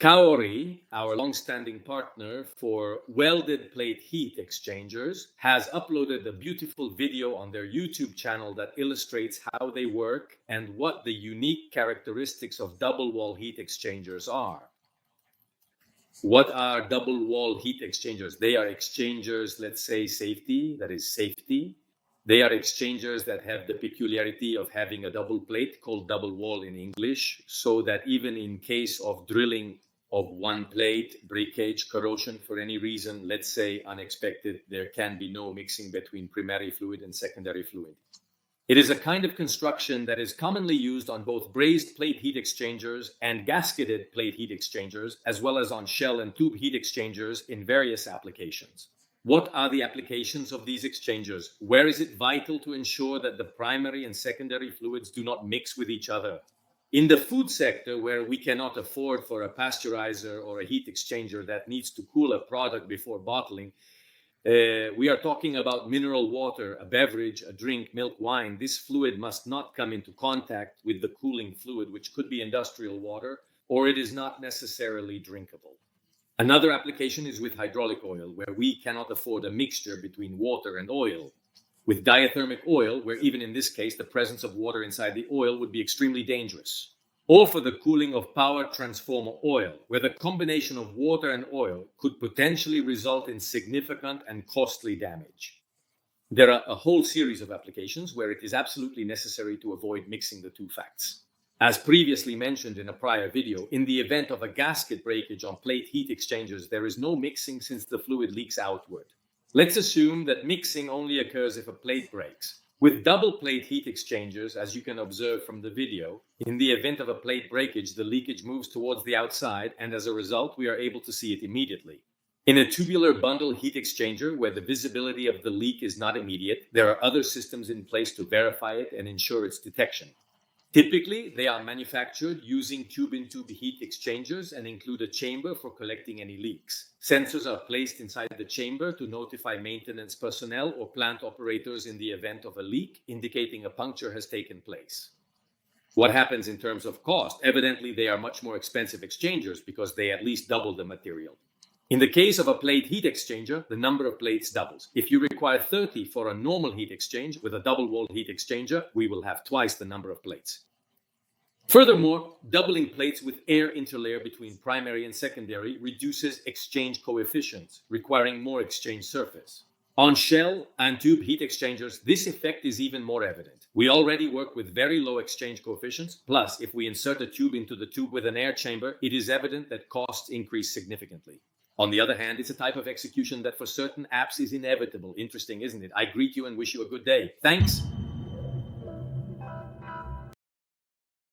Kaori, our long-standing partner for welded plate heat exchangers, has uploaded a beautiful video on their YouTube channel that illustrates how they work and what the unique characteristics of double wall heat exchangers are. What are double wall heat exchangers? They are exchangers, let's say safety, that is safety. They are exchangers that have the peculiarity of having a double plate called double wall in English, so that even in case of drilling of one plate, breakage, corrosion for any reason, let's say unexpected, there can be no mixing between primary fluid and secondary fluid. It is a kind of construction that is commonly used on both brazed plate heat exchangers and gasketed plate heat exchangers, as well as on shell and tube heat exchangers in various applications. What are the applications of these exchangers? Where is it vital to ensure that the primary and secondary fluids do not mix with each other? In the food sector, where we cannot afford for a pasteurizer or a heat exchanger that needs to cool a product before bottling, we are talking about mineral water, a beverage, a drink, milk, wine. This fluid must not come into contact with the cooling fluid, which could be industrial water, or it is not necessarily drinkable. Another application is with hydraulic oil, where we cannot afford a mixture between water and oil. With diathermic oil, where even in this case the presence of water inside the oil would be extremely dangerous. Or for the cooling of power transformer oil, where the combination of water and oil could potentially result in significant and costly damage. There are a whole series of applications where it is absolutely necessary to avoid mixing the two facts. As previously mentioned in a prior video, in the event of a gasket breakage on plate heat exchangers, there is no mixing since the fluid leaks outward. Let's assume that mixing only occurs if a plate breaks. With double plate heat exchangers, as you can observe from the video, in the event of a plate breakage, the leakage moves towards the outside, and as a result, we are able to see it immediately. In a tubular bundle heat exchanger, where the visibility of the leak is not immediate, there are other systems in place to verify it and ensure its detection. Typically, they are manufactured using tube-in-tube heat exchangers and include a chamber for collecting any leaks. Sensors are placed inside the chamber to notify maintenance personnel or plant operators in the event of a leak, indicating a puncture has taken place. What happens in terms of cost? Evidently, they are much more expensive exchangers because they at least double the material. In the case of a plate heat exchanger, the number of plates doubles. If you require 30 for a normal heat exchange, with a double wall heat exchanger, we will have twice the number of plates. Furthermore, doubling plates with air interlayer between primary and secondary reduces exchange coefficients, requiring more exchange surface. On shell and tube heat exchangers, this effect is even more evident. We already work with very low exchange coefficients, plus if we insert a tube into the tube with an air chamber, it is evident that costs increase significantly. On the other hand, it's a type of execution that for certain apps is inevitable. Interesting, isn't it? I greet you and wish you a good day. Thanks.